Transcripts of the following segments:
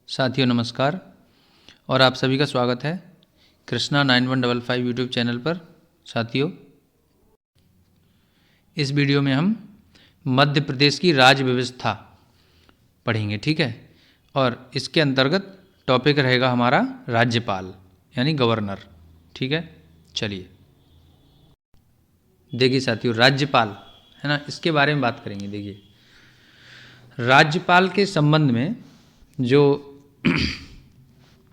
साथियों नमस्कार और आप सभी का स्वागत है कृष्णा 9155 यूट्यूब चैनल पर। साथियों, इस वीडियो में हम मध्य प्रदेश की राज्य व्यवस्था पढ़ेंगे, ठीक है। और इसके अंतर्गत टॉपिक रहेगा हमारा राज्यपाल यानी गवर्नर, ठीक है। चलिए देखिए साथियों, राज्यपाल है ना, इसके बारे में बात करेंगे। देखिए, राज्यपाल के संबंध में जो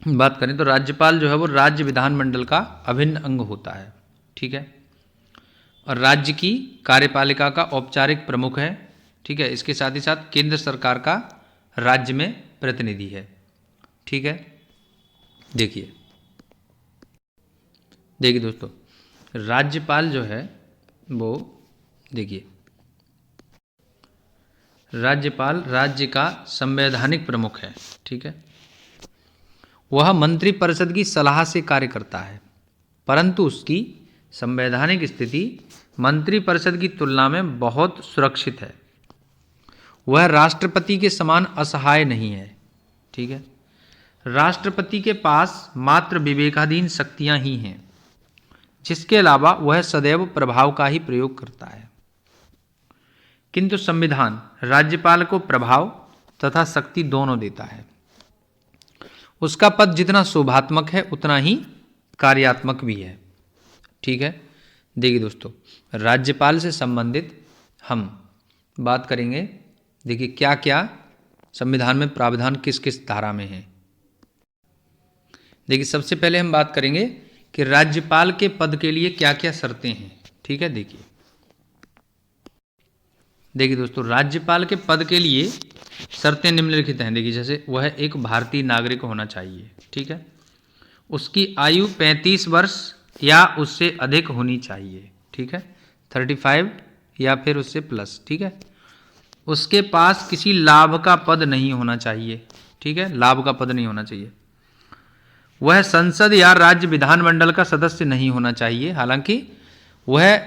बात करें तो राज्यपाल जो है वो राज्य विधानमंडल का अभिन्न अंग होता है, ठीक है। और राज्य की कार्यपालिका का औपचारिक प्रमुख है, ठीक है। इसके साथ ही साथ केंद्र सरकार का राज्य में प्रतिनिधि है, ठीक है। देखिए दोस्तों, राज्यपाल जो है वो, देखिए, राज्यपाल राज्य का संवैधानिक प्रमुख है, ठीक है। वह मंत्रिपरिषद की सलाह से कार्य करता है, परंतु उसकी संवैधानिक स्थिति मंत्रिपरिषद की तुलना में बहुत सुरक्षित है। वह राष्ट्रपति के समान असहाय नहीं है, ठीक है। राष्ट्रपति के पास मात्र विवेकाधीन शक्तियां ही हैं, जिसके अलावा वह सदैव प्रभाव का ही प्रयोग करता है। किंतु संविधान राज्यपाल को प्रभाव तथा शक्ति दोनों देता है। उसका पद जितना शोभात्मक है उतना ही कार्यात्मक भी है, ठीक है। देखिए दोस्तों, राज्यपाल से संबंधित हम बात करेंगे। देखिए क्या क्या संविधान में प्रावधान किस किस धारा में है। देखिए सबसे पहले हम बात करेंगे कि राज्यपाल के पद के लिए क्या क्या शर्तें हैं, ठीक है। देखिए दोस्तों, राज्यपाल के पद के लिए शर्तें निम्नलिखित हैं। देखिए, जैसे वह एक भारतीय नागरिक होना चाहिए, ठीक है। उसकी आयु 35 वर्ष या उससे अधिक होनी चाहिए, ठीक है, 35 या फिर उससे प्लस, ठीक है। उसके पास किसी लाभ का पद नहीं होना चाहिए, ठीक है, लाभ का पद नहीं होना चाहिए। वह संसद या राज्य विधानमंडल का सदस्य नहीं होना चाहिए, हालांकि वह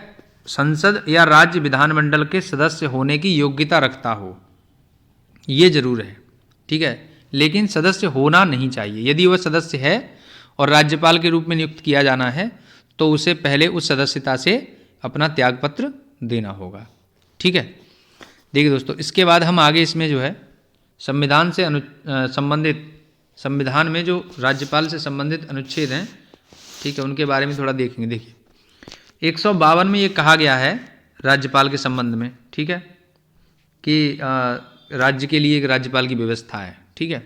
संसद या राज्य विधानमंडल के सदस्य होने की योग्यता रखता हो, ये जरूर है, ठीक है, लेकिन सदस्य होना नहीं चाहिए। यदि वह सदस्य है और राज्यपाल के रूप में नियुक्त किया जाना है तो उसे पहले उस सदस्यता से अपना त्यागपत्र देना होगा, ठीक है। देखिए दोस्तों, इसके बाद हम आगे इसमें जो है संविधान से संबंधित, संविधान में जो राज्यपाल से संबंधित अनुच्छेद हैं, ठीक है, उनके बारे में थोड़ा देखेंगे। देखिए 152 में ये कहा गया है राज्यपाल के संबंध में, ठीक है, कि राज्य के लिए एक राज्यपाल की व्यवस्था है, ठीक है।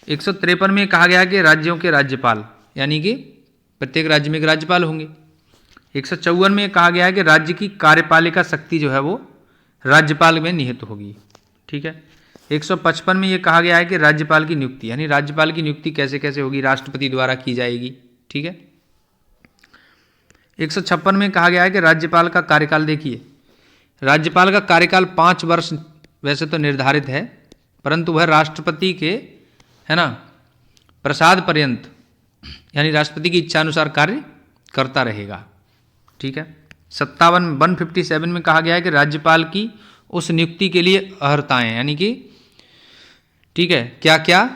153 में कहा गया है कि राज्यों के राज्यपाल, यानी कि प्रत्येक राज्य में एक राज्यपाल होंगे। 154 में कहा गया है कि राज्य की कार्यपालिका शक्ति जो है वो राज्यपाल में निहित होगी, ठीक है। 155 में ये कहा गया है कि राज्यपाल की नियुक्ति, यानी राज्यपाल की नियुक्ति कैसे कैसे होगी, राष्ट्रपति द्वारा की जाएगी, ठीक है। 156 में कहा गया है कि राज्यपाल का कार्यकाल, देखिए राज्यपाल का कार्यकाल 5 वर्ष वैसे तो निर्धारित है, परंतु वह राष्ट्रपति के, है ना, प्रसाद पर्यंत, यानी राष्ट्रपति की इच्छा अनुसार कार्य करता रहेगा, ठीक है। 157 में कहा गया है कि राज्यपाल की उस नियुक्ति के लिए अर्हताएं, यानी कि, ठीक है, क्या क्या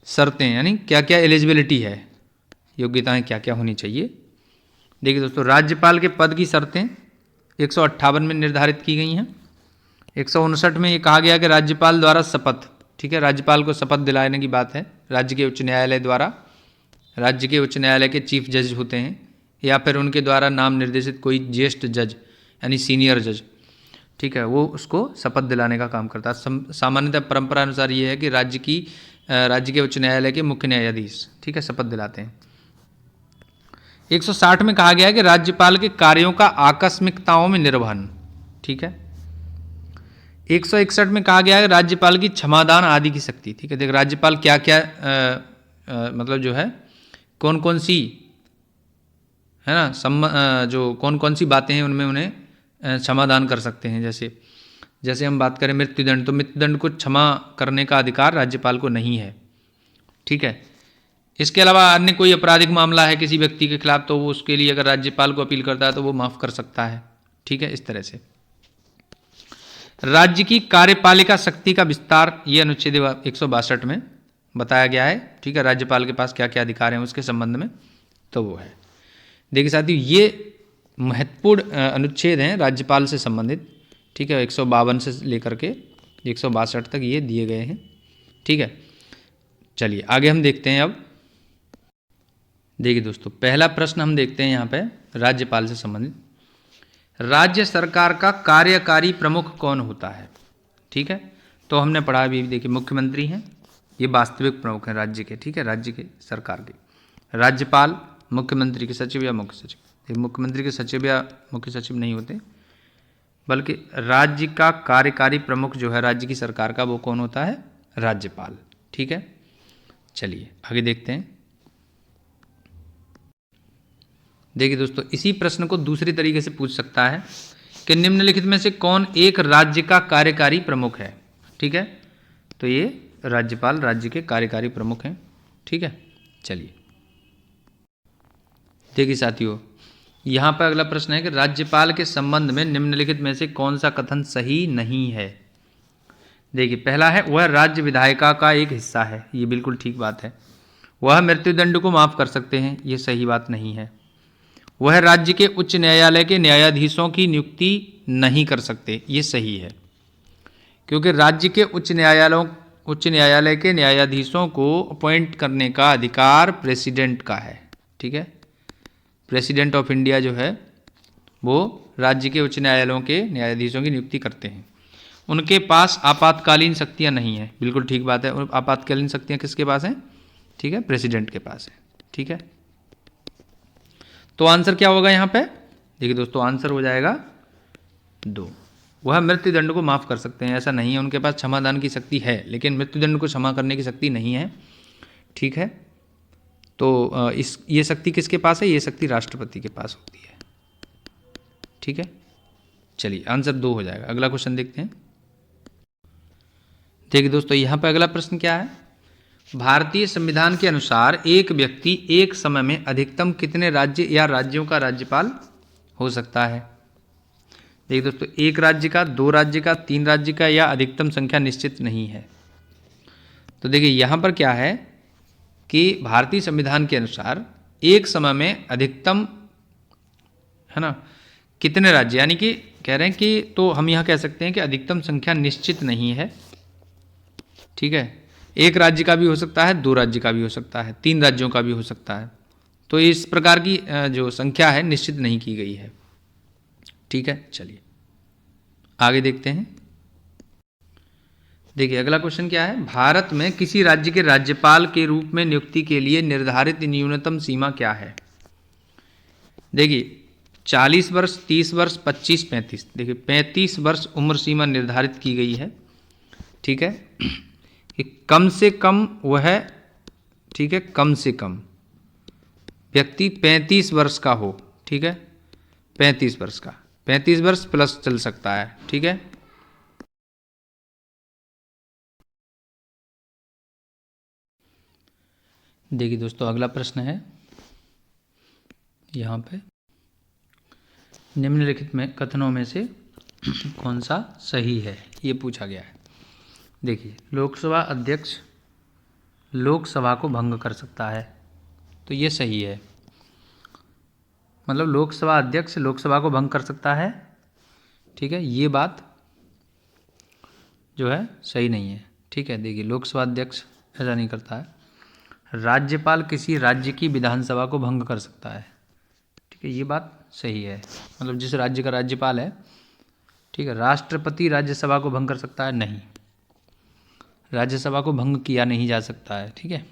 शर्तें, यानी क्या क्या एलिजिबिलिटी है, योग्यताएं क्या क्या होनी चाहिए। देखिए दोस्तों, राज्यपाल के पद की शर्तें 158 में निर्धारित की गई हैं। 159 में ये कहा गया कि राज्यपाल द्वारा शपथ, ठीक है, राज्यपाल को शपथ दिलाने की बात है राज्य के उच्च न्यायालय द्वारा। राज्य के उच्च न्यायालय के चीफ जज होते हैं या फिर उनके द्वारा नाम निर्देशित कोई ज्येष्ठ जज यानी सीनियर जज, ठीक है, वो उसको शपथ दिलाने का काम करता है। सामान्यतः परंपरा अनुसार ये है कि राज्य के उच्च न्यायालय के मुख्य न्यायाधीश, ठीक है, शपथ दिलाते हैं। 160 में कहा गया है कि राज्यपाल के कार्यों का आकस्मिकताओं में निर्वहन, ठीक है। 161 में कहा गया है कि राज्यपाल की क्षमादान आदि की शक्ति, ठीक है। देख राज्यपाल क्या क्या मतलब जो है कौन कौन सी, है ना, जो कौन कौन सी बातें हैं उनमें उन्हें क्षमादान कर सकते हैं। जैसे हम बात करें मृत्युदंड, तो मृत्युदंड को क्षमा करने का अधिकार राज्यपाल को नहीं है, ठीक है। इसके अलावा अन्य कोई आपराधिक मामला है किसी व्यक्ति के खिलाफ, तो वो उसके लिए अगर राज्यपाल को अपील करता है तो वो माफ़ कर सकता है, ठीक है, इस तरह से। राज्य की कार्यपालिका शक्ति का विस्तार, ये अनुच्छेद 162 में बताया गया है, ठीक है, राज्यपाल के पास क्या क्या अधिकार हैं उसके संबंध में, तो वो है। देखिए साथियों, ये महत्वपूर्ण अनुच्छेद हैं राज्यपाल से संबंधित, ठीक है, 152 से लेकर के 162 तक ये दिए गए हैं, ठीक है। चलिए आगे हम देखते हैं अब। देखिए दोस्तों, पहला प्रश्न हम देखते हैं यहाँ पे राज्यपाल से संबंधित। राज्य सरकार का कार्यकारी प्रमुख कौन होता है, ठीक है। तो हमने पढ़ा अभी, देखिए मुख्यमंत्री हैं, ये वास्तविक प्रमुख हैं राज्य के, ठीक है, राज्य के सरकार के। राज्यपाल, मुख्यमंत्री के सचिव या मुख्य सचिव, मुख्यमंत्री के सचिव या मुख्य सचिव नहीं होते, बल्कि राज्य का कार्यकारी प्रमुख जो है राज्य की सरकार का, वो कौन होता है, राज्यपाल, ठीक है। चलिए आगे देखते हैं। देखिए दोस्तों, इसी प्रश्न को दूसरी तरीके से पूछ सकता है कि निम्नलिखित में से कौन एक राज्य का कार्यकारी प्रमुख है, ठीक है। तो ये राज्यपाल राज्य के कार्यकारी प्रमुख हैं, ठीक है। चलिए देखिए साथियों, यहाँ पर अगला प्रश्न है कि राज्यपाल के संबंध में निम्नलिखित में से कौन सा कथन सही नहीं है। देखिए पहला है, वह राज्य विधायिका का एक हिस्सा है, ये बिल्कुल ठीक बात है। वह मृत्युदंड को माफ कर सकते हैं, ये सही बात नहीं है। वह राज्य के उच्च न्यायालय के न्यायाधीशों की नियुक्ति नहीं कर सकते, ये सही है, क्योंकि राज्य के उच्च न्यायालय के न्यायाधीशों को अपॉइंट करने का अधिकार प्रेसिडेंट का है, ठीक है। प्रेसिडेंट ऑफ इंडिया जो है वो राज्य के उच्च न्यायालयों के न्यायाधीशों की नियुक्ति करते हैं। उनके पास आपातकालीन शक्तियां नहीं हैं, बिल्कुल ठीक बात है। आपातकालीन शक्तियां किसके पास हैं, ठीक है, प्रेसिडेंट के पास है, ठीक है। तो आंसर क्या होगा यहाँ पे, देखिए दोस्तों, आंसर हो जाएगा 2। वह मृत्युदंड को माफ कर सकते हैं, ऐसा नहीं है, उनके पास क्षमादान की शक्ति है, लेकिन मृत्युदंड को क्षमा करने की शक्ति नहीं है, ठीक है। तो ये शक्ति किसके पास है, ये शक्ति राष्ट्रपति के पास होती है, ठीक है। चलिए आंसर 2 हो जाएगा। अगला क्वेश्चन देखते हैं। देखिए दोस्तों, यहाँ पर अगला प्रश्न क्या है, भारतीय संविधान के अनुसार एक व्यक्ति एक समय में अधिकतम कितने राज्य या राज्यों का राज्यपाल हो सकता है। देखिए दोस्तों, एक राज्य का, 2 राज्य का, 3 राज्य का, या अधिकतम संख्या निश्चित नहीं है। तो देखिए यहाँ पर क्या है कि भारतीय संविधान के अनुसार एक समय में अधिकतम, है ना, कितने राज्य, यानी कि कह रहे हैं कि, तो हम यहाँ कह सकते हैं कि अधिकतम संख्या निश्चित नहीं है, ठीक है। एक राज्य का भी हो सकता है, 2 राज्य का भी हो सकता है, 3 राज्यों का भी हो सकता है। तो इस प्रकार की जो संख्या है निश्चित नहीं की गई है, ठीक है। चलिए आगे देखते हैं। देखिए अगला क्वेश्चन क्या है, भारत में किसी राज्य के राज्यपाल के रूप में नियुक्ति के लिए निर्धारित न्यूनतम सीमा क्या है। देखिए 40 वर्ष, 30 वर्ष, 25, 35। देखिए 35 वर्ष उम्र सीमा निर्धारित की गई है, ठीक है, कि कम से कम वह, ठीक है, कम से कम व्यक्ति 35 वर्ष का हो, ठीक है, 35 वर्ष का, 35 वर्ष प्लस चल सकता है, ठीक है। देखिए दोस्तों, अगला प्रश्न है यहाँ पे, निम्नलिखित में कथनों में से कौन सा सही है, ये पूछा गया है। देखिए लोकसभा अध्यक्ष लोकसभा को भंग कर सकता है, तो ये सही है, मतलब लोकसभा अध्यक्ष लोकसभा को भंग कर सकता है, ठीक है, ये बात जो है सही नहीं है, ठीक है। देखिए लोकसभा अध्यक्ष ऐसा नहीं करता है। राज्यपाल किसी राज्य की विधानसभा को भंग कर सकता है, ठीक है, ये बात सही है, मतलब जिस राज्य का राज्यपाल है, ठीक है। राष्ट्रपति राज्यसभा को भंग कर सकता है, नहीं, राज्यसभा को भंग किया नहीं जा सकता है, ठीक है।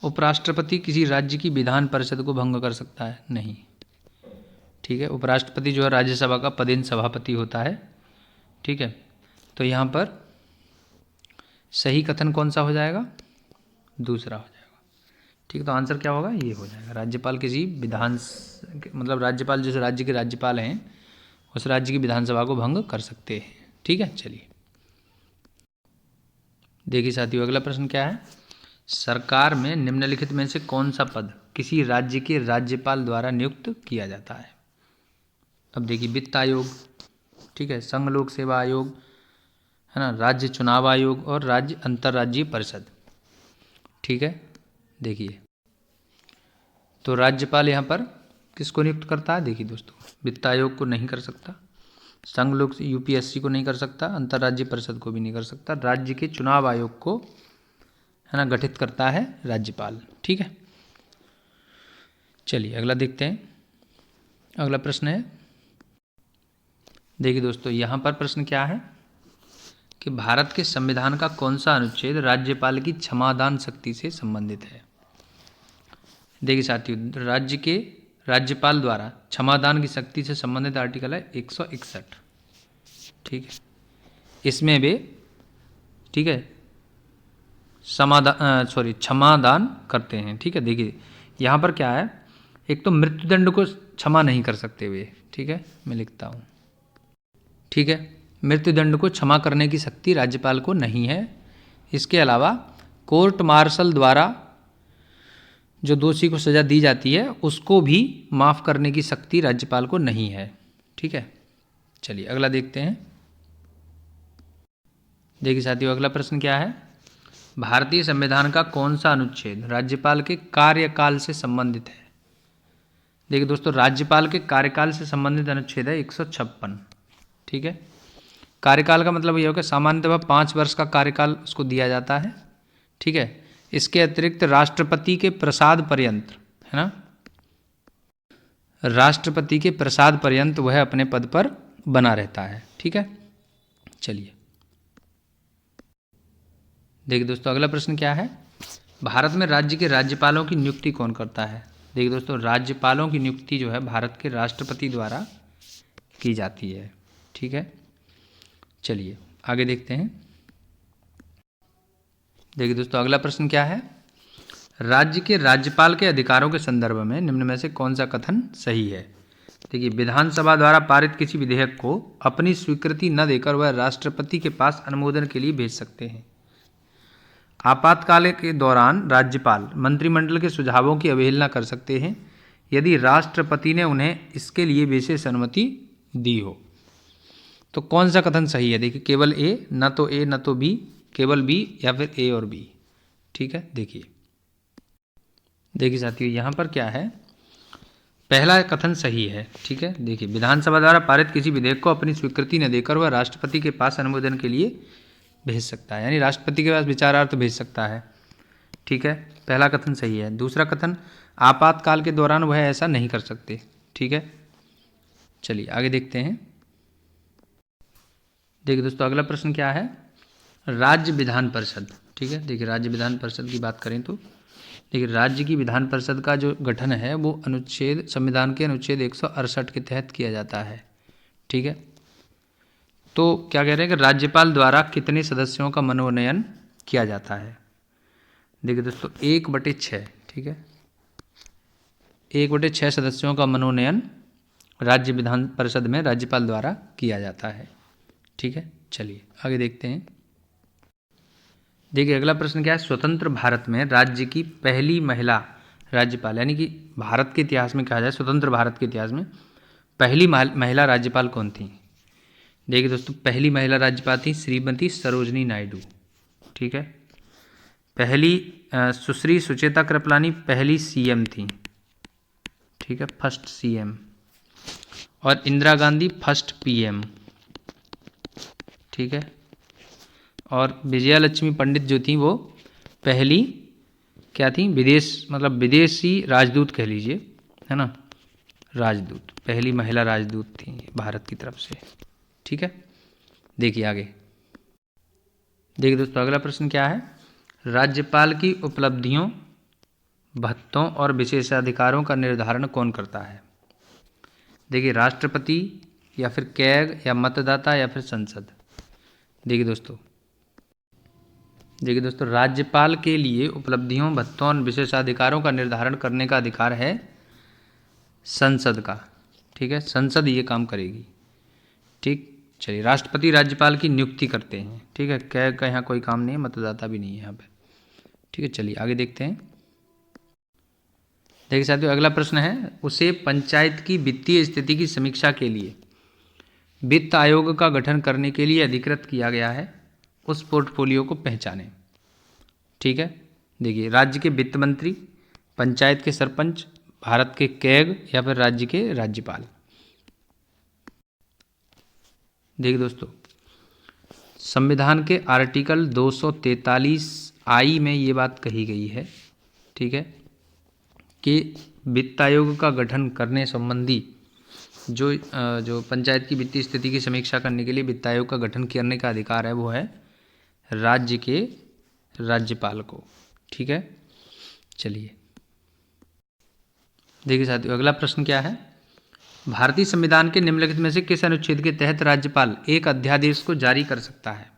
उपराष्ट्रपति किसी राज्य की विधान परिषद को भंग कर सकता है, नहीं, ठीक है। उपराष्ट्रपति जो है राज्यसभा का पदेन सभापति होता है, ठीक है। तो यहाँ पर सही कथन कौन सा हो जाएगा, दूसरा हो जाएगा, ठीक है। तो आंसर क्या होगा, ये हो जाएगा, राज्यपाल किसी मतलब राज्यपाल जिस राज्य के राज्यपाल हैं उस राज्य की विधानसभा को भंग कर सकते हैं, ठीक है। चलिए देखिए साथियों, अगला प्रश्न क्या है, सरकार में निम्नलिखित में से कौन सा पद किसी राज्य के राज्यपाल द्वारा नियुक्त किया जाता है। अब देखिए वित्त आयोग, ठीक है, संघ लोक सेवा आयोग, है ना, राज्य चुनाव आयोग और राज्य अंतर्राज्यीय परिषद। ठीक है, देखिए तो राज्यपाल यहाँ पर किसको नियुक्त करता है? देखिए दोस्तों, वित्त आयोग को नहीं कर सकता, संघ लोक यूपीएससी को नहीं कर सकता, अंतर्राज्यीय परिषद को भी नहीं कर सकता, राज्य के चुनाव आयोग को, है ना, गठित करता है राज्यपाल। ठीक है, चलिए अगला देखते हैं। अगला प्रश्न है, देखिए दोस्तों यहाँ पर प्रश्न क्या है कि भारत के संविधान का कौन सा अनुच्छेद राज्यपाल की क्षमादान शक्ति से संबंधित है? देखिए साथियों, राज्यपाल द्वारा क्षमादान की शक्ति से संबंधित आर्टिकल है 161। ठीक है, इसमें वे, ठीक है, क्षमादान करते हैं। ठीक है, देखिए यहाँ पर क्या है, एक तो मृत्युदंड को क्षमा नहीं कर सकते वे। ठीक है, मैं लिखता हूँ। ठीक है, मृत्युदंड को क्षमा करने की शक्ति राज्यपाल को नहीं है। इसके अलावा कोर्ट मार्शल द्वारा जो दोषी को सजा दी जाती है उसको भी माफ़ करने की शक्ति राज्यपाल को नहीं है। ठीक है, चलिए अगला देखते हैं। देखिए साथियों, अगला प्रश्न क्या है, भारतीय संविधान का कौन सा अनुच्छेद राज्यपाल के कार्यकाल से संबंधित है? देखिए दोस्तों, राज्यपाल के कार्यकाल से संबंधित अनुच्छेद है 156। ठीक है, कार्यकाल का मतलब ये होगा सामान्यतः 5 वर्ष का कार्यकाल उसको दिया जाता है। ठीक है, इसके अतिरिक्त राष्ट्रपति के प्रसाद पर्यंत, है ना, राष्ट्रपति के प्रसाद पर्यंत वह अपने पद पर बना रहता है। ठीक है, चलिए देखिए दोस्तों, अगला प्रश्न क्या है, भारत में राज्य के राज्यपालों की नियुक्ति कौन करता है? देखिए दोस्तों, राज्यपालों की नियुक्ति जो है भारत के राष्ट्रपति द्वारा की जाती है। ठीक है, चलिए आगे देखते हैं। देखिए दोस्तों, अगला प्रश्न क्या है, राज्य के राज्यपाल के अधिकारों के संदर्भ में निम्न में से कौन सा कथन सही है? देखिए, विधानसभा द्वारा पारित किसी विधेयक को अपनी स्वीकृति न देकर वह राष्ट्रपति के पास अनुमोदन के लिए भेज सकते हैं। आपातकाल के दौरान राज्यपाल मंत्रिमंडल के सुझावों की अवहेलना कर सकते हैं यदि राष्ट्रपति ने उन्हें इसके लिए विशेष अनुमति दी हो। तो कौन सा कथन सही है? देखिए, केवल ए, न तो ए न तो बी, केवल बी या फिर ए और बी। ठीक है, देखिए साथियों, यहाँ पर क्या है, पहला कथन सही है। ठीक है, देखिए, विधानसभा द्वारा पारित किसी विधेयक को अपनी स्वीकृति न देकर वह राष्ट्रपति के पास अनुमोदन के लिए भेज सकता है, यानी राष्ट्रपति के पास विचारार्थ भेज सकता है। ठीक है, पहला कथन सही है। दूसरा कथन, आपातकाल के दौरान वह ऐसा नहीं कर सकते। ठीक है, चलिए आगे देखते हैं। देखिए दोस्तों, अगला प्रश्न क्या है, राज्य विधान परिषद। ठीक है, देखिए राज्य विधान परिषद की बात करें तो देखिए, राज्य की विधान परिषद का जो गठन है वो संविधान के अनुच्छेद 168 के तहत किया जाता है। ठीक है, तो क्या कह रहे हैं कि राज्यपाल द्वारा कितने सदस्यों का मनोनयन किया जाता है? देखिए दोस्तों, 1/6। ठीक है, 1/6 सदस्यों का मनोनयन राज्य विधान परिषद में राज्यपाल द्वारा किया जाता है। ठीक है, चलिए आगे देखते हैं। देखिए, अगला प्रश्न क्या है, स्वतंत्र भारत में राज्य की पहली महिला राज्यपाल, यानी कि भारत के इतिहास में कहा जाए, स्वतंत्र भारत के इतिहास में पहली महिला राज्यपाल कौन थी? देखिए दोस्तों, पहली महिला राज्यपाल थी श्रीमती सरोजनी नायडू। ठीक है, पहली सुश्री सुचेता कृपलानी पहली सीएम थी। ठीक है, फर्स्ट सीएम, और इंदिरा गांधी फर्स्ट पीएम। ठीक है, और विजया लक्ष्मी पंडित जो थी वो पहली क्या थी, विदेशी राजदूत कह लीजिए, है ना, राजदूत, पहली महिला राजदूत थी भारत की तरफ से। ठीक है, देखिए आगे। देखिए दोस्तों, अगला प्रश्न क्या है, राज्यपाल की उपलब्धियों, भत्तों और विशेषाधिकारों का निर्धारण कौन करता है? देखिए, राष्ट्रपति या फिर कैग या मतदाता या फिर संसद। देखिए दोस्तों, राज्यपाल के लिए उपलब्धियों, भत्तों और विशेषाधिकारों का निर्धारण करने का अधिकार है संसद का। ठीक है, संसद ये काम करेगी। ठीक, चलिए, राष्ट्रपति राज्यपाल की नियुक्ति करते हैं। ठीक है, कैग का यहाँ कोई काम नहीं है, मतदाता भी नहीं है यहाँ पे। ठीक है, चलिए आगे देखते हैं। देखिए साथियों, अगला प्रश्न है, उसे पंचायत की वित्तीय स्थिति की समीक्षा के लिए वित्त आयोग का गठन करने के लिए अधिकृत किया गया है। उस पोर्टफोलियो को पहचानें। ठीक है, देखिए राज्य के वित्त मंत्री, पंचायत के सरपंच, भारत के कैग या फिर राज्य के राज्यपाल। देखिए दोस्तों, संविधान के आर्टिकल 243 में ये बात कही गई है, ठीक है, कि वित्त आयोग का गठन करने संबंधी जो पंचायत की वित्तीय स्थिति की समीक्षा करने के लिए वित्त आयोग का गठन करने का अधिकार है वो है राज्य के राज्यपाल को। ठीक है, चलिए देखिए साथियों, अगला प्रश्न क्या है। भारतीय संविधान के निम्नलिखित में से किस अनुच्छेद के तहत राज्यपाल एक अध्यादेश को जारी कर सकता है।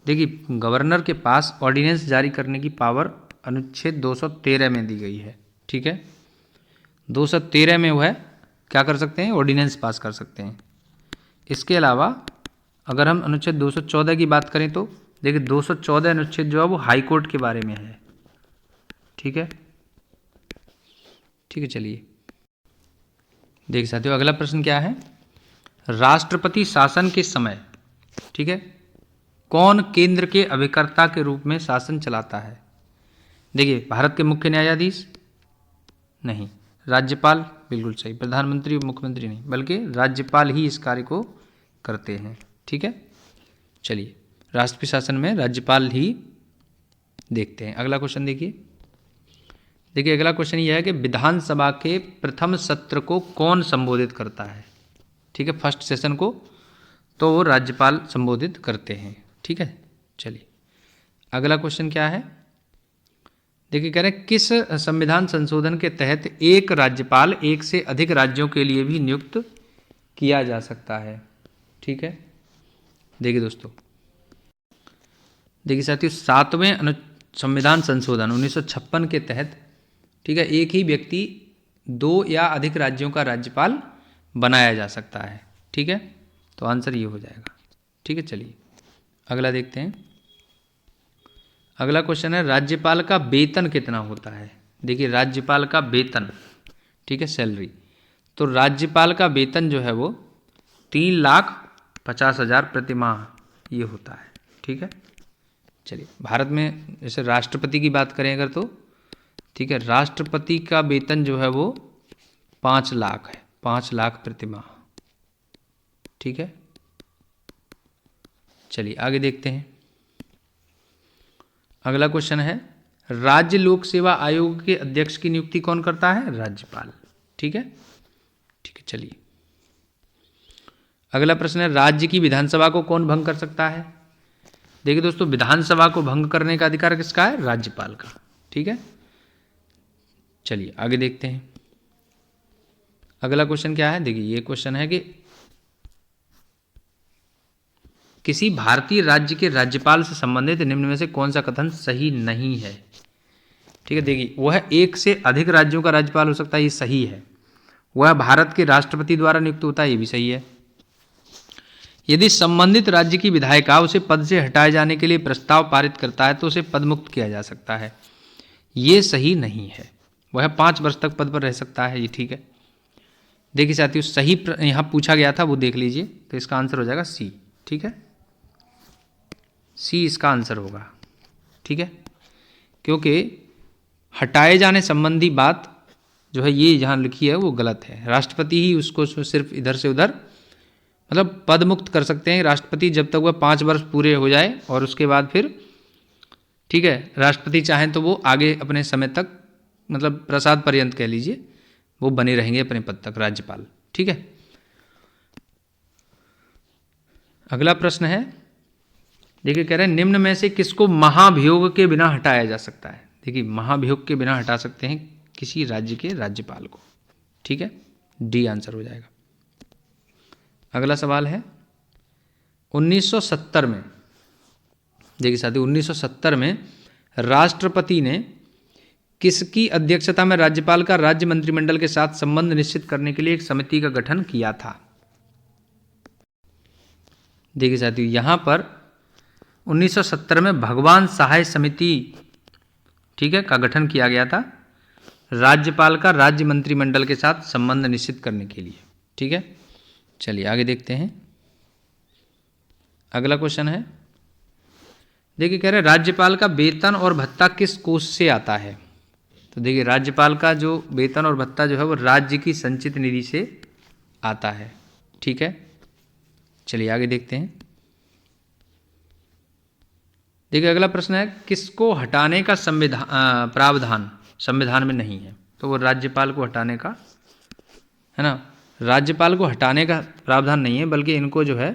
देखिए, गवर्नर के पास ऑर्डिनेंस जारी करने की पावर अनुच्छेद 213 में दी गई है। ठीक है, 213 में वह क्या कर सकते हैं, ऑर्डिनेंस पास कर सकते हैं। इसके अलावा अगर हम अनुच्छेद 214 की बात करें तो देखिए 214 अनुच्छेद जो है वो हाई कोर्ट के बारे में है। ठीक है, ठीक है, चलिए देखिए साथियों, अगला प्रश्न क्या है। राष्ट्रपति शासन के समय, ठीक है, कौन केंद्र के अभिकर्ता के रूप में शासन चलाता है। देखिए, भारत के मुख्य न्यायाधीश नहीं, राज्यपाल बिल्कुल सही, प्रधानमंत्री मुख्यमंत्री नहीं, बल्कि राज्यपाल ही इस कार्य को करते हैं। ठीक है, चलिए राष्ट्रपति शासन में राज्यपाल ही देखते हैं। अगला क्वेश्चन देखिए अगला क्वेश्चन यह है कि विधानसभा के प्रथम सत्र को कौन संबोधित करता है। ठीक है, फर्स्ट सेशन को तो वो राज्यपाल संबोधित करते हैं। ठीक है, चलिए अगला क्वेश्चन क्या है। देखिए कह रहे हैं किस संविधान संशोधन के तहत एक राज्यपाल एक से अधिक राज्यों के लिए भी नियुक्त किया जा सकता है। ठीक है, देखिए दोस्तों, देखिए साथियों, 7वें संविधान संशोधन 1956 के तहत, ठीक है, एक ही व्यक्ति 2 या अधिक राज्यों का राज्यपाल बनाया जा सकता है। ठीक है, तो आंसर ये हो जाएगा। ठीक है, चलिए अगला देखते हैं। अगला क्वेश्चन है राज्यपाल का वेतन कितना होता है। देखिए राज्यपाल का वेतन, ठीक है, सैलरी, तो राज्यपाल का वेतन जो है वो 3,50,000 प्रति माह ये होता है। ठीक है, चलिए भारत में जैसे राष्ट्रपति की बात करें अगर तो, ठीक है, राष्ट्रपति का वेतन जो है वो 5 लाख है, 5 लाख प्रति माह। ठीक है, चलिए आगे देखते हैं। अगला क्वेश्चन है राज्य लोक सेवा आयोग के अध्यक्ष की नियुक्ति कौन करता है, राज्यपाल। ठीक है, ठीक है, चलिए अगला प्रश्न है राज्य की विधानसभा को कौन भंग कर सकता है। देखिए दोस्तों, विधानसभा को भंग करने का अधिकार किसका है, राज्यपाल का। ठीक है, चलिए आगे देखते हैं। अगला क्वेश्चन क्या है। देखिए ये क्वेश्चन है कि किसी भारतीय राज्य के राज्यपाल से संबंधित निम्न में से कौन सा कथन सही नहीं है। ठीक है, देखिए वह एक से अधिक राज्यों का राज्यपाल हो सकता है, ये सही है। वह भारत के राष्ट्रपति द्वारा नियुक्त होता है, ये भी सही है। यदि संबंधित राज्य की विधायिका उसे पद से हटाए जाने के लिए प्रस्ताव पारित करता है तो उसे पदमुक्त किया जा सकता है, ये सही नहीं है। वह 5 वर्ष तक पद पर रह सकता है, ये ठीक है। देखिए साथियों, सही यहाँ पूछा गया था वो देख लीजिए, तो इसका आंसर हो जाएगा सी। ठीक है, सी इसका आंसर होगा। ठीक है, क्योंकि हटाए जाने संबंधी बात जो है ये जहाँ लिखी है वो गलत है। राष्ट्रपति ही उसको सिर्फ इधर से उधर मतलब पद मुक्त कर सकते हैं राष्ट्रपति, जब तक वह 5 वर्ष पूरे हो जाए और उसके बाद फिर, ठीक है, राष्ट्रपति चाहें तो वो आगे अपने समय तक मतलब प्रसाद पर्यंत कह लीजिए वो बने रहेंगे अपने पद तक, राज्यपाल। ठीक है, अगला प्रश्न है। देखिए कह रहे हैं निम्न में से किसको महाभियोग के बिना हटाया जा सकता है। देखिए महाभियोग के बिना हटा सकते हैं किसी राज्य के राज्यपाल को। ठीक है, डी आंसर हो जाएगा। अगला सवाल है 1970 में, देखिए साथियों 1970 में राष्ट्रपति ने किसकी अध्यक्षता में राज्यपाल का राज्य मंत्रिमंडल के साथ संबंध निश्चित करने के लिए एक समिति का गठन किया था। देखिए साथियों यहां पर 1970 में भगवान सहाय समिति, ठीक है, का गठन किया गया था राज्यपाल का राज्य मंत्रिमंडल के साथ संबंध निश्चित करने के लिए। ठीक है, चलिए आगे देखते हैं। अगला क्वेश्चन है, देखिए कह रहे हैं राज्यपाल का वेतन और भत्ता किस कोष से आता है। तो देखिए राज्यपाल का जो वेतन और भत्ता जो है वो राज्य की संचित निधि से आता है। ठीक है, चलिए आगे देखते हैं। देखिए अगला प्रश्न है, किसको हटाने का प्रावधान संविधान में नहीं है। तो वो राज्यपाल को हटाने का है ना, राज्यपाल को हटाने का प्रावधान नहीं है, बल्कि इनको जो है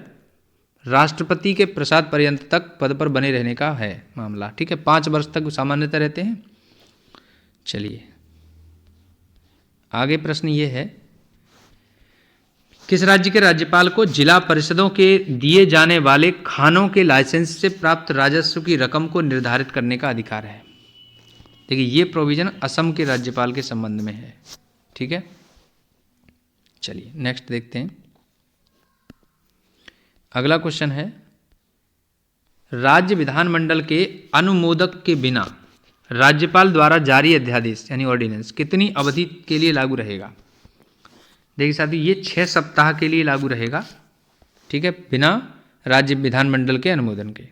राष्ट्रपति के प्रसाद पर्यंत तक पद पर बने रहने का है मामला। ठीक है, 5 वर्ष तक सामान्यतः रहते हैं। चलिए आगे प्रश्न ये है, किस राज्य के राज्यपाल को जिला परिषदों के दिए जाने वाले खानों के लाइसेंस से प्राप्त राजस्व की रकम को निर्धारित करने का अधिकार है। देखिए ये प्रोविजन असम के राज्यपाल के संबंध में है। ठीक है, चलिए नेक्स्ट देखते हैं। अगला क्वेश्चन है, राज्य विधानमंडल के अनुमोदक के बिना राज्यपाल द्वारा जारी अध्यादेश यानी ऑर्डिनेंस कितनी अवधि के लिए लागू रहेगा। देखिए साथियों ये 6 सप्ताह के लिए लागू रहेगा। ठीक है, बिना राज्य विधानमंडल के अनुमोदन के।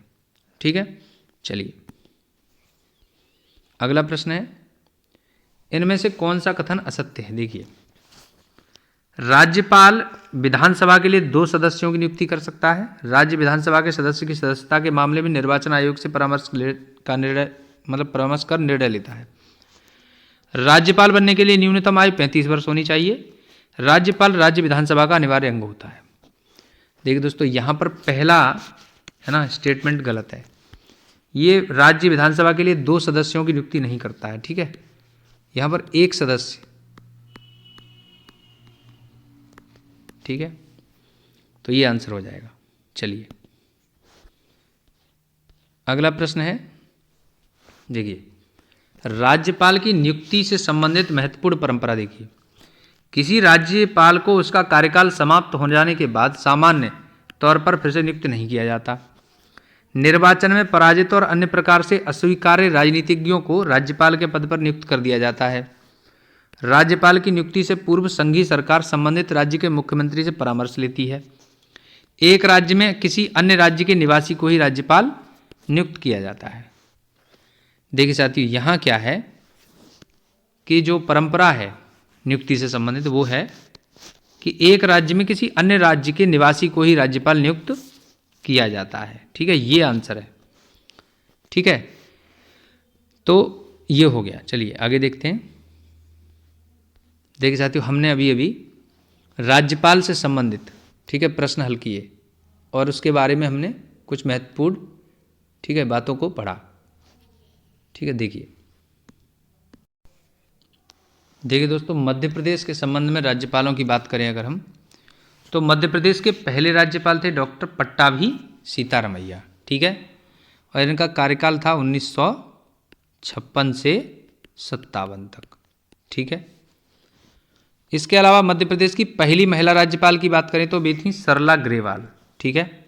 ठीक है, चलिए अगला प्रश्न है, इनमें से कौन सा कथन असत्य है। देखिए राज्यपाल विधानसभा के लिए 2 सदस्यों की नियुक्ति कर सकता है। राज्य विधानसभा के सदस्य की सदस्यता के मामले में निर्वाचन आयोग से परामर्श कर निर्णय लेता है। राज्यपाल बनने के लिए न्यूनतम आयु 35 वर्ष होनी चाहिए। राज्यपाल राज्य विधानसभा का अनिवार्य अंग होता है। देखिए दोस्तों यहाँ पर पहला है ना स्टेटमेंट गलत है। ये राज्य विधानसभा के लिए 2 सदस्यों की नियुक्ति नहीं करता है। ठीक है, यहाँ पर 1 सदस्य। ठीक है, तो ये आंसर हो जाएगा। चलिए अगला प्रश्न है, देखिए राज्यपाल की नियुक्ति से संबंधित महत्वपूर्ण परंपरा। देखिए किसी राज्यपाल को उसका कार्यकाल समाप्त हो जाने के बाद सामान्य तौर पर फिर से नियुक्त नहीं किया जाता। निर्वाचन में पराजित और अन्य प्रकार से अस्वीकार्य राजनीतिज्ञों को राज्यपाल के पद पर नियुक्त कर दिया जाता है। राज्यपाल की नियुक्ति से पूर्व संघीय सरकार संबंधित राज्य के मुख्यमंत्री से परामर्श लेती है। एक राज्य में किसी अन्य राज्य के निवासी को ही राज्यपाल नियुक्त किया जाता है। देखिए साथियों यहाँ क्या है कि जो परंपरा है नियुक्ति से संबंधित वो है कि एक राज्य में किसी अन्य राज्य के निवासी को ही राज्यपाल नियुक्त किया जाता है। ठीक है, ये आंसर है। ठीक है, तो ये हो गया। चलिए आगे देखते हैं। देखिए साथियों हमने अभी राज्यपाल से संबंधित ठीक है प्रश्न हल किए और उसके बारे में हमने कुछ महत्वपूर्ण ठीक है बातों को पढ़ा। ठीक है, देखिए दोस्तों मध्य प्रदेश के संबंध में राज्यपालों की बात करें अगर हम, तो मध्य प्रदेश के पहले राज्यपाल थे डॉक्टर पट्टाभी सीतारमैया। ठीक है, और इनका कार्यकाल था 1956 से 57 तक। ठीक है, इसके अलावा मध्य प्रदेश की पहली महिला राज्यपाल की बात करें तो वे थी सरला ग्रेवाल। ठीक है,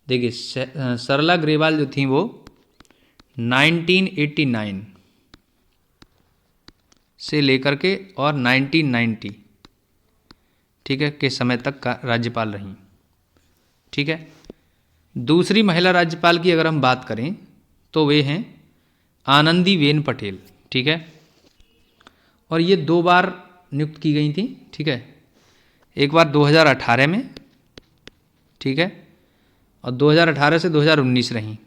देखिए सरला ग्रेवाल जो थी वो 1989 से लेकर के और 1990 ठीक है के समय तक का राज्यपाल रहीं। ठीक है, दूसरी महिला राज्यपाल की अगर हम बात करें तो वे हैं आनंदीबेन पटेल। ठीक है, और ये 2 बार नियुक्त की गई थी। ठीक है, एक बार 2018 में ठीक है और 2018 से 2019 रहीं।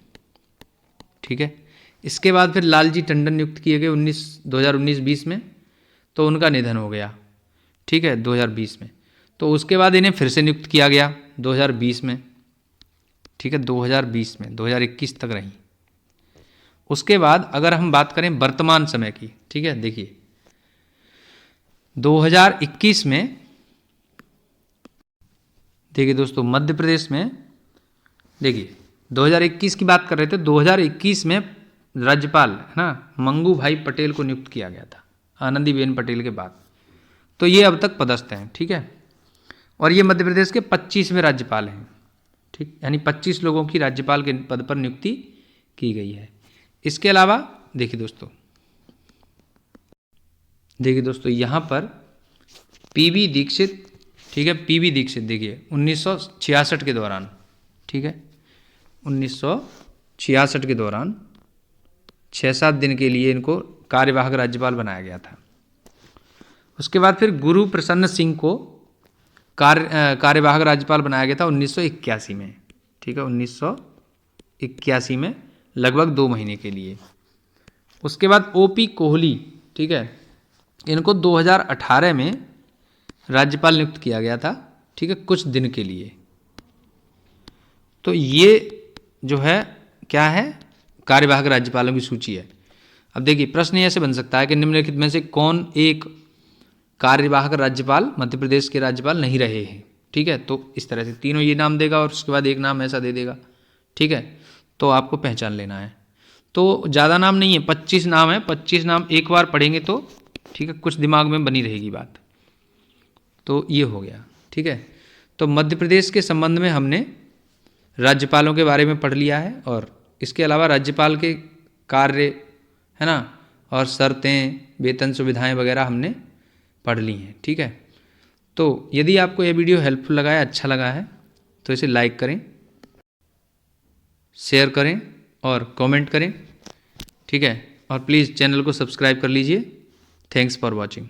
ठीक है, इसके बाद फिर लालजी टंडन नियुक्त किए गए 2019-20 में, तो उनका निधन हो गया। ठीक है, 2020 में, तो उसके बाद इन्हें फिर से नियुक्त किया गया 2020 में। ठीक है, 2020 में 2021 तक रहीं। उसके बाद अगर हम बात करें वर्तमान समय की, ठीक है, देखिए 2021 में देखिए दोस्तों मध्य प्रदेश में देखिए 2021 की बात कर रहे थे, 2021 में राज्यपाल है ना मंगू भाई पटेल को नियुक्त किया गया था आनंदीबेन पटेल के बाद। तो ये अब तक पदस्थ हैं। ठीक है, और ये मध्य प्रदेश के 25वें राज्यपाल हैं। ठीक, यानी 25 लोगों की राज्यपाल के पद पर नियुक्ति की गई है। इसके अलावा देखिए दोस्तों यहाँ पर पीबी दीक्षित, ठीक है, पीबी दीक्षित देखिए 1966 के दौरान, ठीक है, 1966 के दौरान 6-7 दिन के लिए इनको कार्यवाहक राज्यपाल बनाया गया था। उसके बाद फिर गुरु प्रसन्न सिंह को कार्यवाहक राज्यपाल बनाया गया था 1981 में, ठीक है, 1981 में लगभग 2 महीने के लिए। उसके बाद ओपी कोहली, ठीक है, इनको 2018 में राज्यपाल नियुक्त किया गया था, ठीक है, कुछ दिन के लिए। तो ये जो है क्या है, कार्यवाहक राज्यपालों की सूची है। अब देखिए प्रश्न ऐसे बन सकता है कि निम्नलिखित में से कौन एक कार्यवाहक राज्यपाल मध्य प्रदेश के राज्यपाल नहीं रहे हैं, ठीक है। तो इस तरह से तीनों ये नाम देगा और उसके बाद एक नाम ऐसा दे देगा, ठीक है। तो आपको पहचान लेना है। तो ज़्यादा नाम नहीं है, 25 नाम है, 25 नाम एक बार पढ़ेंगे तो ठीक है कुछ दिमाग में बनी रहेगी बात। तो ये हो गया, ठीक है। तो मध्य प्रदेश के संबंध में हमने राज्यपालों के बारे में पढ़ लिया है और इसके अलावा राज्यपाल के कार्य, है ना, और शर्तें, वेतन सुविधाएं वगैरह हमने पढ़ ली हैं, ठीक है। तो यदि आपको यह वीडियो हेल्पफुल लगा है, अच्छा लगा है, तो इसे लाइक करें, शेयर करें और कमेंट करें, ठीक है। और प्लीज़ चैनल को सब्सक्राइब कर लीजिए। Thanks for watching.